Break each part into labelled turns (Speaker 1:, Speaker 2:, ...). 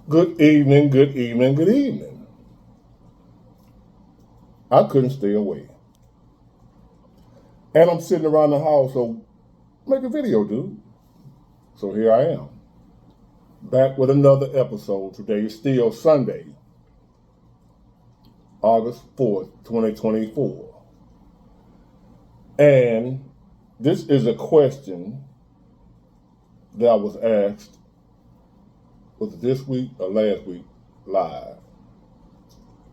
Speaker 1: Good evening, good evening, good evening. I couldn't stay away. And I'm sitting around the house, so make a video, dude. So here I am, back with another episode. Today is still Sunday, August 4th, 2024. And this is a question that I was asked, was it this week or last week, live.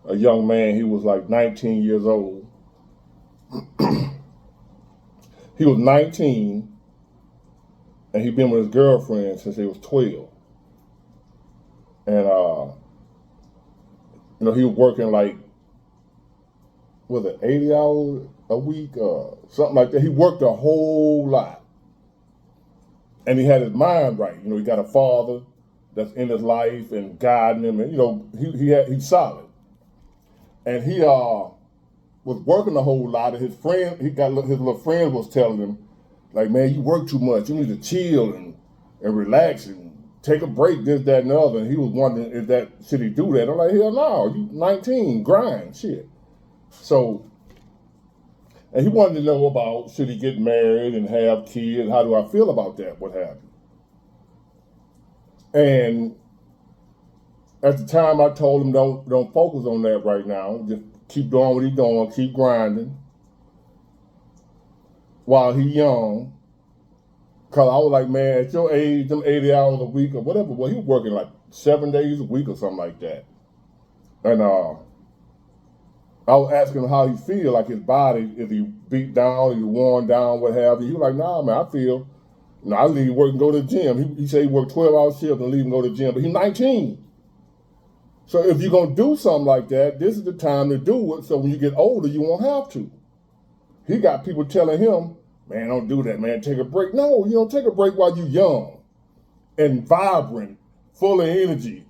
Speaker 1: A young man, he was like 19 years old. He was 19 and he'd been with his girlfriend since he was 12. And he was working like, was it 80 hours a week, something like that. He worked a whole lot, and he had his mind right. He got a father that's in his life and guiding him, and he's solid. And he was working a whole lot. And his little friend was telling him, like, man, you work too much. You need to chill and relax and take a break, this, that, and the other. And he was wondering, should he do that? I'm like, hell no, you 19, grind, shit. So, and he wanted to know about, should he get married and have kids? How do I feel about that? What have you? And at the time, I told him, don't focus on that right now. Just keep doing what he's doing, keep grinding while he's young. Cause I was like, man, at your age, them 80 hours a week or whatever, well, he was working like 7 days a week or something like that. And I was asking him how he feel, like his body, is he beat down, is he worn down, what have you. He was like, nah, man, I feel, I leave work and go to the gym. He said he worked 12-hour shifts and leave and go to the gym, but he's 19. So if you're going to do something like that, this is the time to do it, so when you get older, you won't have to. He got people telling him, man, don't do that, man, take a break. No, take a break while you're young and vibrant, full of energy.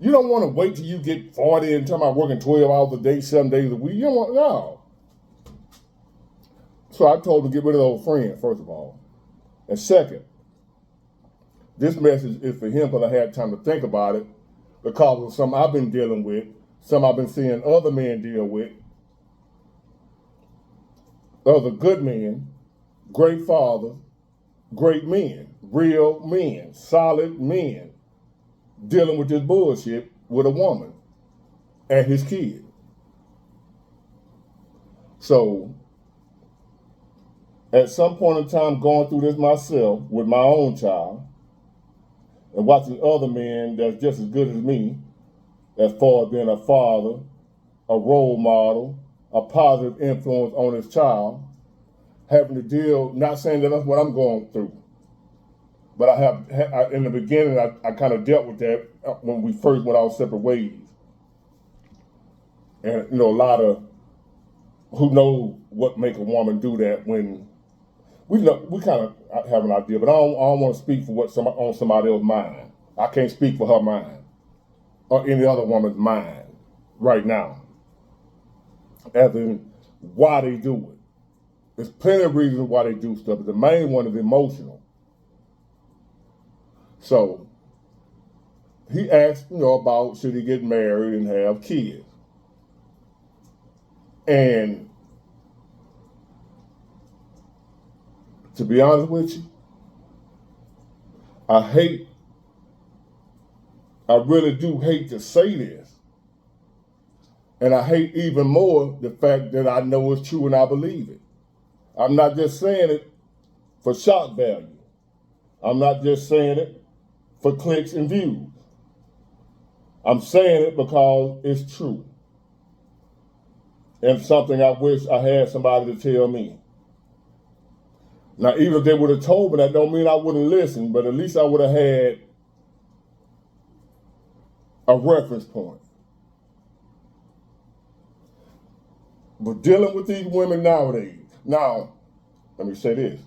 Speaker 1: You don't want to wait till you get 40 and talking about working 12 hours a day, 7 days a week. You don't want, no. So I told him to get rid of those friends, first of all. And second, this message is for him because I had time to think about it, because of some I've been dealing with, some I've been seeing other men deal with, other good men, great fathers, great men, real men, solid men, dealing with this bullshit with a woman and his kid. So, at some point in time, going through this myself with my own child and watching other men that's just as good as me, as far as being a father, a role model, a positive influence on his child, having to deal, not saying that that's what I'm going through, but in the beginning, I kind of dealt with that when we first went our separate ways. And, a lot of, who knows what make a woman do that when, we kind of have an idea, but I don't want to speak for what's on somebody else's mind. I can't speak for her mind or any other woman's mind right now, as in why they do it. There's plenty of reasons why they do stuff, but the main one is emotional. So he asked, about should he get married and have kids. And to be honest with you, I really do hate to say this. And I hate even more the fact that I know it's true and I believe it. I'm not just saying it for shock value. I'm not just saying it for clicks and views. I'm saying it because it's true. And something I wish I had somebody to tell me. Now, even if they would have told me that, don't mean I wouldn't listen, but at least I would have had a reference point. But dealing with these women nowadays, now, let me say this.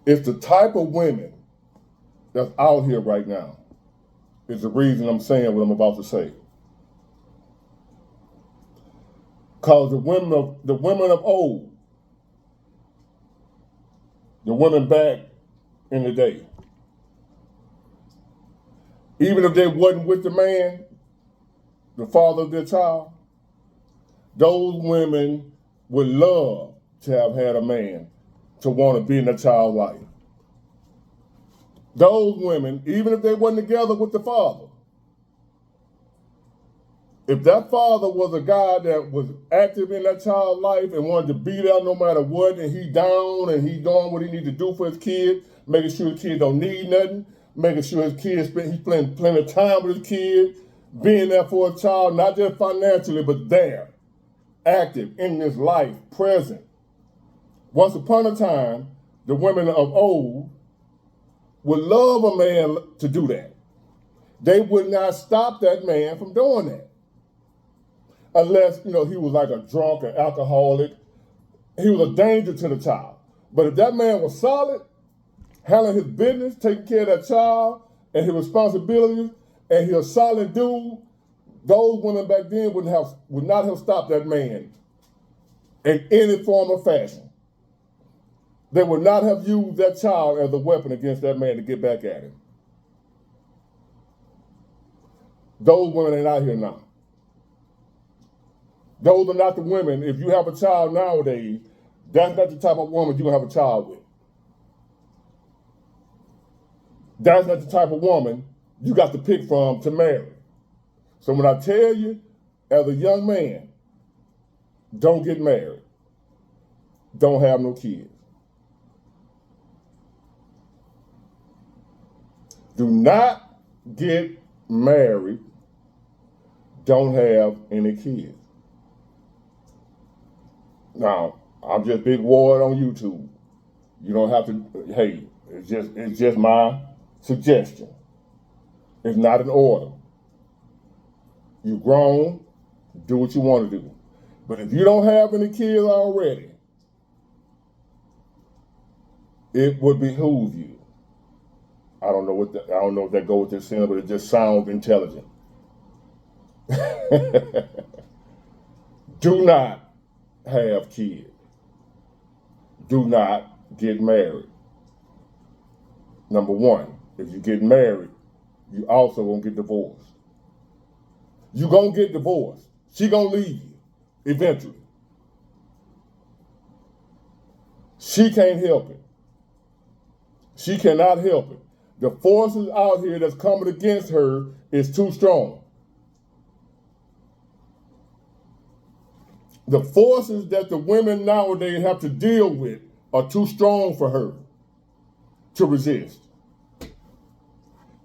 Speaker 1: It's the type of women that's out here right now is the reason I'm saying what I'm about to say. Because the women of old, the women back in the day, even if they wasn't with the man, the father of their child, those women would love to have had a man to want to be in a child's life. Those women, even if they wasn't together with the father, if that father was a guy that was active in that child's life and wanted to be there no matter what, and he down and he doing what he need to do for his kid, making sure his kid don't need nothing, making sure his kid he's spending plenty of time with his kid, being there for his child, not just financially, but there, active in his life, present. Once upon a time, the women of old would love a man to do that. They would not stop that man from doing that. Unless, he was like a drunk, an alcoholic. He was a danger to the child. But if that man was solid, handling his business, taking care of that child and his responsibilities, and he was a solid dude, those women back then would not have stopped that man in any form or fashion. They would not have used that child as a weapon against that man to get back at him. Those women ain't out here now. Those are not the women. If you have a child nowadays, that's not the type of woman you're going to have a child with. That's not the type of woman you got to pick from to marry. So when I tell you, as a young man, don't get married. Don't have no kids. Do not get married. Don't have any kids. Now, I'm just Big Ward on YouTube. You don't have to, hey, it's just my suggestion. It's not an order. You're grown, do what you want to do. But if you don't have any kids already, it would behoove you. I don't know if that goes with this sin, but it just sounds intelligent. Do not have kids. Do not get married. Number one, if you get married, you also gonna get divorced. You gonna get divorced. She gonna leave you eventually. She can't help it. She cannot help it. The forces out here that's coming against her is too strong. The forces that the women nowadays have to deal with are too strong for her to resist.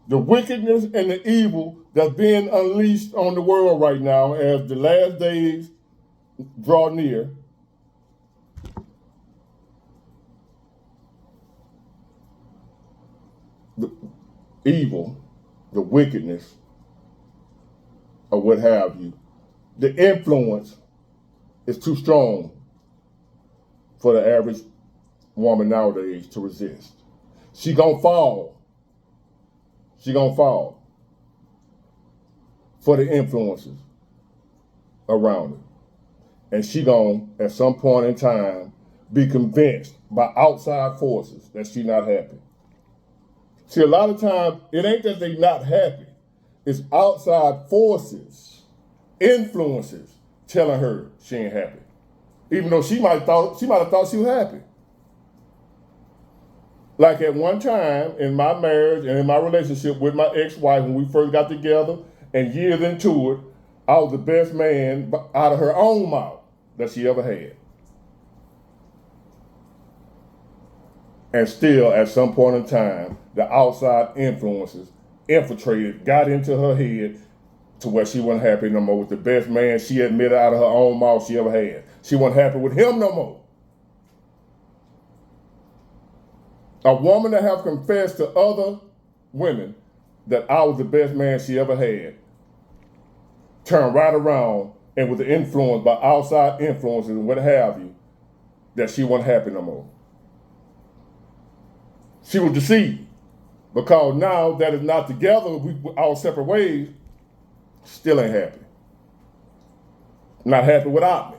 Speaker 1: The wickedness and the evil that's being unleashed on the world right now as the last days draw near, the evil, the wickedness, or what have you, the influence is too strong for the average woman nowadays to resist. She gonna fall. She gonna fall for the influences around her. And she gonna, at some point in time, be convinced by outside forces that she not happy. See, a lot of times, it ain't that they not happy. It's outside forces, influences, telling her she ain't happy. Even though she might have thought she was happy. Like at one time in my marriage and in my relationship with my ex-wife when we first got together and years into it, I was the best man out of her own mouth that she ever had. And still, at some point in time, the outside influences infiltrated, got into her head to where she wasn't happy no more with the best man she admitted out of her own mouth she ever had. She wasn't happy with him no more. A woman that have confessed to other women that I was the best man she ever had, turned right around and was influenced by outside influences and what have you, that she wasn't happy no more. She was deceived because now that it's not together, we our separate ways, still ain't happy. Not happy without me.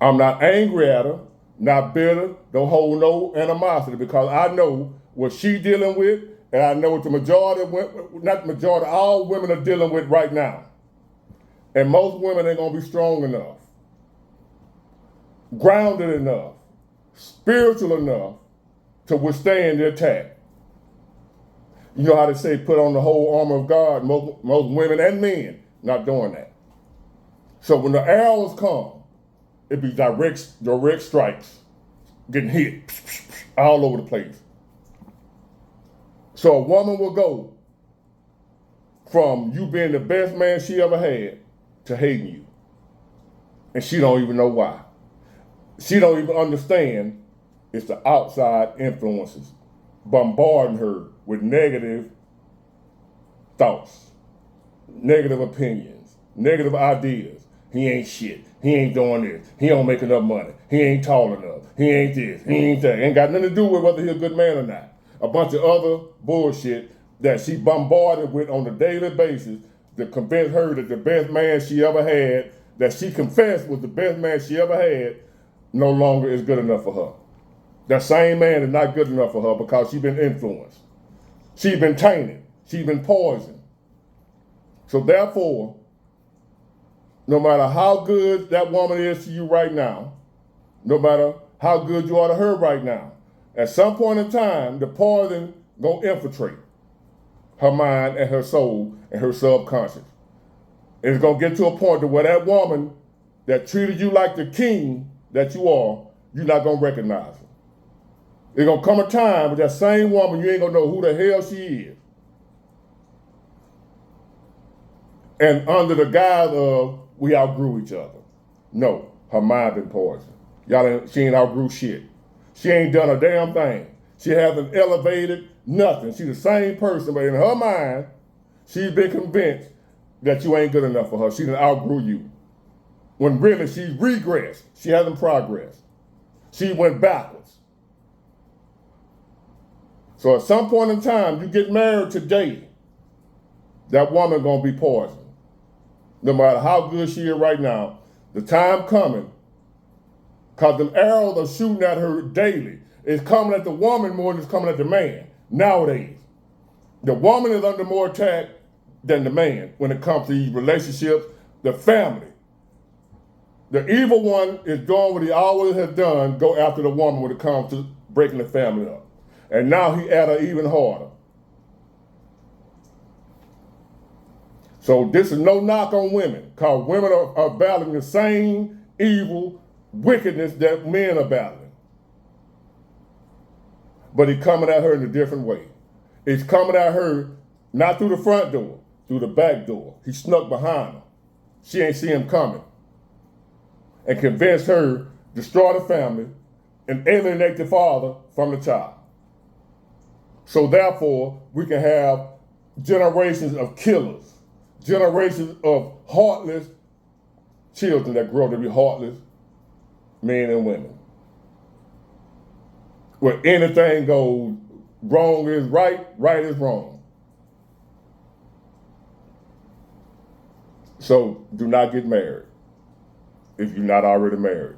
Speaker 1: I'm not angry at her, not bitter, don't hold no animosity because I know what she's dealing with, and I know what the majority, not the majority, all women are dealing with right now. And most women ain't gonna be strong enough, grounded enough, spiritual enough to withstand the attack. You know how they say put on the whole armor of God. Most women and men not doing that. So when the arrows come, it be direct strikes, getting hit all over the place. So a woman will go from you being the best man she ever had to hating you. And she don't even know why. She don't even understand it's the outside influences bombarding her with negative thoughts, negative opinions, negative ideas. He ain't shit. He ain't doing this. He don't make enough money. He ain't tall enough. He ain't this. He ain't that. Ain't got nothing to do with whether he's a good man or not. A bunch of other bullshit that she bombarded with on a daily basis to convince her that the best man she ever had, that she confessed was the best man she ever had, no longer is good enough for her. That same man is not good enough for her because she's been influenced. She's been tainted. She's been poisoned. So therefore, no matter how good that woman is to you right now, no matter how good you are to her right now, at some point in time, the poison gonna infiltrate her mind and her soul and her subconscious. It's gonna get to a point to where that woman that treated you like the king that you are, you're not gonna recognize her. There's gonna come a time with that same woman, you ain't gonna know who the hell she is. And under the guise of we outgrew each other. No, her mind been poisoned. She ain't outgrew shit. She ain't done a damn thing. She hasn't elevated nothing. She's the same person, but in her mind, she's been convinced that you ain't good enough for her. She done outgrew you. When really she's regressed. She hasn't progressed. She went backwards. So at some point in time, you get married today, that woman gonna be poisoned. No matter how good she is right now, the time coming, because the arrows are shooting at her daily. It's coming at the woman more than it's coming at the man nowadays. The woman is under more attack than the man when it comes to these relationships, the family. The evil one is doing what he always has done, go after the woman when it comes to breaking the family up. And now he at her even harder. So this is no knock on women, because women are battling the same evil wickedness that men are battling. But he's coming at her in a different way. He's coming at her not through the front door, through the back door. He snuck behind her. She ain't see him coming. And convinced her, destroy the family, and alienate the father from the child. So therefore, we can have generations of killers, generations of heartless children that grow up to be heartless men and women. Where anything goes, wrong is right, right is wrong. So do not get married if you're not already married.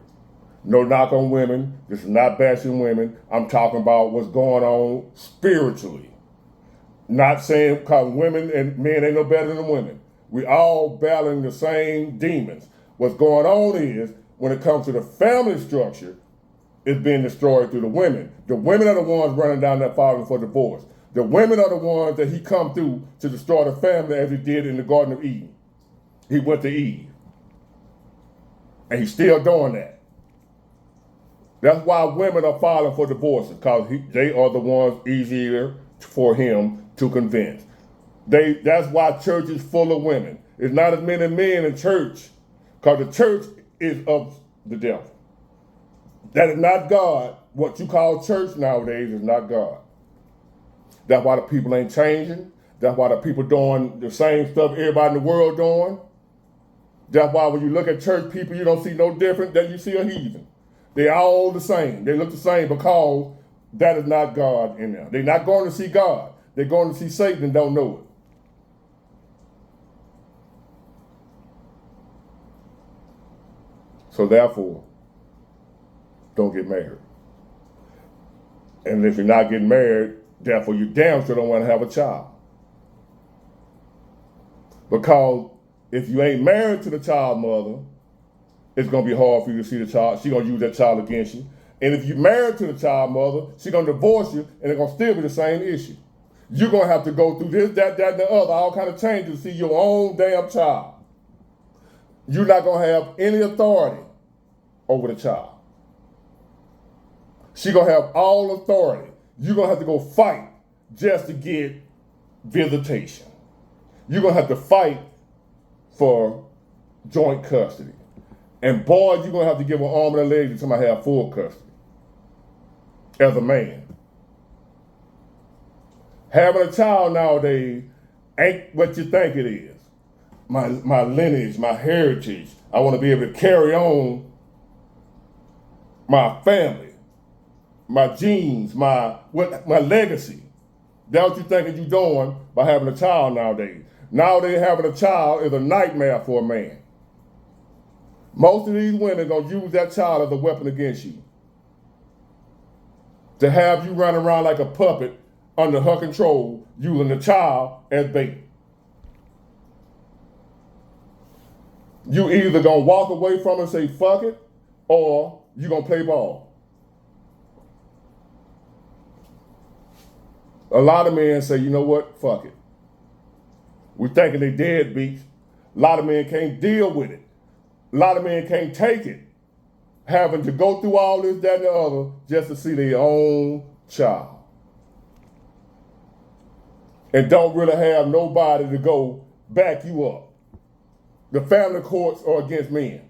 Speaker 1: No knock on women. This is not bashing women. I'm talking about what's going on spiritually. Not saying because women and men ain't no better than women. We all battling the same demons. What's going on is, when it comes to the family structure, it's being destroyed through the women. The women are the ones running down that filing for divorce. The women are the ones that he come through to destroy the family as he did in the Garden of Eden. He went to Eve. And he's still doing that. That's why women are filing for divorce, because they are the ones easier for him to convince. That's why church is full of women. It's not as many men in church, because the church is of the devil. That is not God. What you call church nowadays is not God. That's why the people ain't changing. That's why the people doing the same stuff everybody in the world doing. That's why when you look at church people, you don't see no different than you see a heathen. They're all the same. They look the same because that is not God in them. They're not going to see God. They're going to see Satan and don't know it. So therefore, don't get married. And if you're not getting married, Therefore, you damn sure don't want to have a child. Because if you ain't married to the child mother, it's going to be hard for you to see the child. She's going to use that child against you. And if you're married to the child mother, she's going to divorce you, and it's going to still be the same issue. You're going to have to go through this, that, and the other, all kind of changes to see your own damn child. You're not going to have any authority over the child. She's going to have all authority. You're going to have to go fight just to get visitation. You're going to have to fight for joint custody. And boy, you're going to have to give an arm and a leg to somebody have full custody as a man. Having a child nowadays ain't what you think it is. My lineage, my heritage. I want to be able to carry on my family, my genes, my legacy. That's what you thinking you're doing by having a child nowadays. Nowadays, having a child is a nightmare for a man. Most of these women are going to use that child as a weapon against you. To have you run around like a puppet under her control, using the child as bait. You either going to walk away from it and say, fuck it, or you going to play ball. A lot of men say, you know what, fuck it. We thinking they deadbeats. A lot of men can't deal with it. A lot of men can't take it. Having to go through all this, that, and the other just to see their own child. And don't really have nobody to go back you up. The family courts are against men.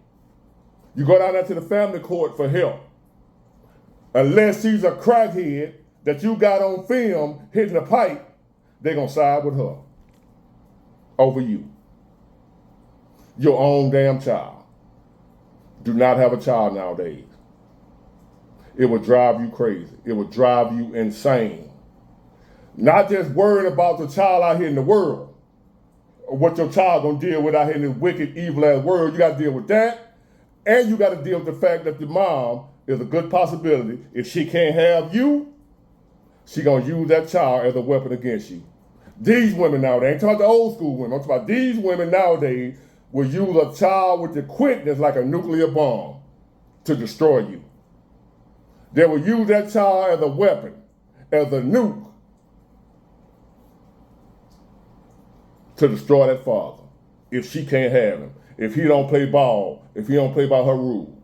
Speaker 1: You go down there to the family court for help. Unless she's a crackhead that you got on film hitting a pipe, they're going to side with her over you. Your own damn child. Do not have a child nowadays. It will drive you crazy. It will drive you insane. Not just worrying about the child out here in the world, or what your child gonna deal with out here in this wicked, evil ass world. You gotta deal with that, and you gotta deal with the fact that the mom is a good possibility. If she can't have you, she gonna use that child as a weapon against you. These women nowadays, I ain't talking about the old school women, I'm talking about these women nowadays will use a child with the quickness like a nuclear bomb to destroy you. They will use that child as a weapon, as a nuke, to destroy that father if she can't have him, if he don't play ball, if he don't play by her rules.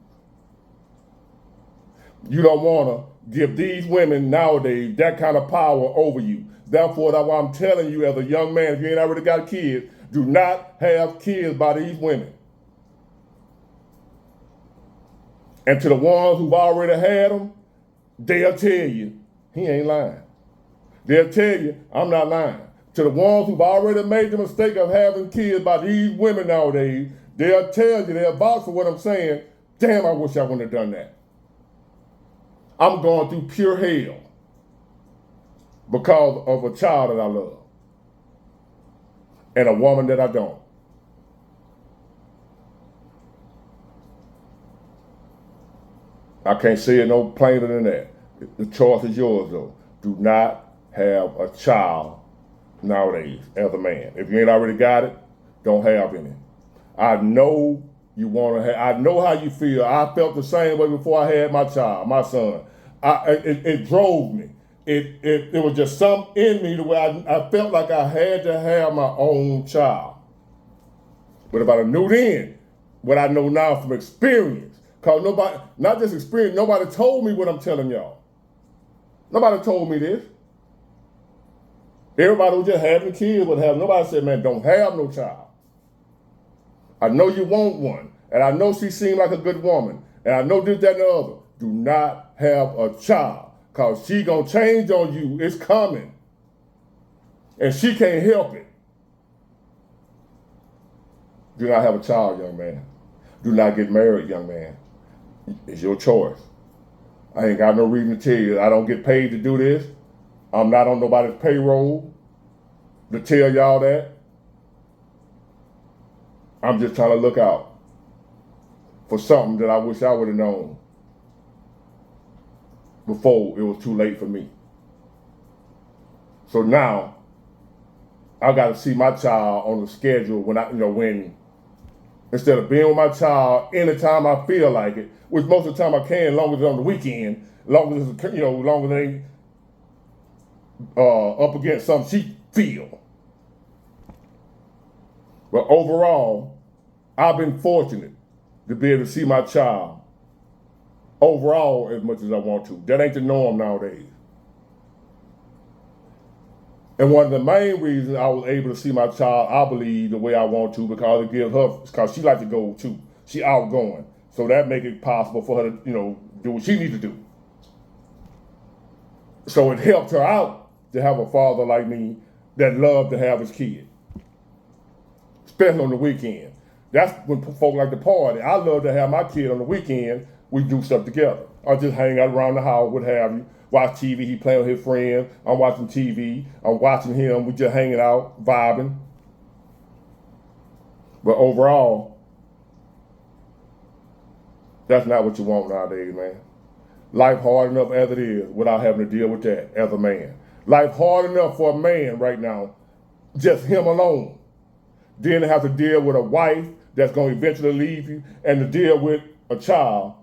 Speaker 1: You don't want to give these women nowadays that kind of power over you. Therefore, that's why I'm telling you as a young man, if you ain't already got kids, do not have kids by these women. And to the ones who've already had them, they'll tell you, he ain't lying. They'll tell you, I'm not lying. To the ones who've already made the mistake of having kids by these women nowadays, they'll tell you, they'll vouch for what I'm saying. Damn, I wish I wouldn't have done that. I'm going through pure hell because of a child that I love and a woman that I don't. I can't say it no plainer than that. The choice is yours, though. Do not have a child nowadays as a man. If you ain't already got it, don't have any. I know you want to have, I know how you feel. I felt the same way before I had my child, my son. It drove me. It was just something in me the way I felt like I had to have my own child. But if I knew then what I know now from experience, because nobody, not just experience, nobody told me what I'm telling y'all. Nobody told me this. Everybody was just having kids, would have. Nobody said, man, don't have no child. I know you want one, and I know she seemed like a good woman, and I know this, that, and the other. Do not have a child, because she gonna change on you. It's coming. And she can't help it. Do not have a child, young man. Do not get married, young man. It's your choice. I ain't got no reason to tell you. I don't get paid to do this. I'm not on nobody's payroll to tell y'all that. I'm just trying to look out for something that I wish I would have known before it was too late for me. So now I got to see my child on the schedule when instead of being with my child anytime I feel like it, which most of the time I can, as long as it's on the weekend, as long as it's, long as they ain't up against something she feel. But overall, I've been fortunate to be able to see my child overall as much as I want to. That ain't the norm nowadays. And one of the main reasons I was able to see my child, I believe, the way I want to, because it gives her, because she likes to go too. She outgoing. So that make it possible for her to, do what she needs to do. So it helped her out to have a father like me that loved to have his kid. Especially on the weekend. That's when folk like to party. I love to have my kid on the weekend. We do stuff together. I just hang out around the house, what have you. Watch TV, he playing with his friends. I'm watching TV. I'm watching him. We just hanging out, vibing. But overall, that's not what you want nowadays, man. Life hard enough as it is without having to deal with that as a man. Life hard enough for a man right now, just him alone. Then to have to deal with a wife that's going to eventually leave you, and to deal with a child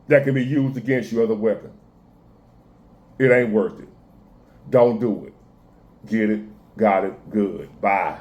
Speaker 1: that can be used against you as a weapon. It ain't worth it. Don't do it. Get it, got it, good. Bye.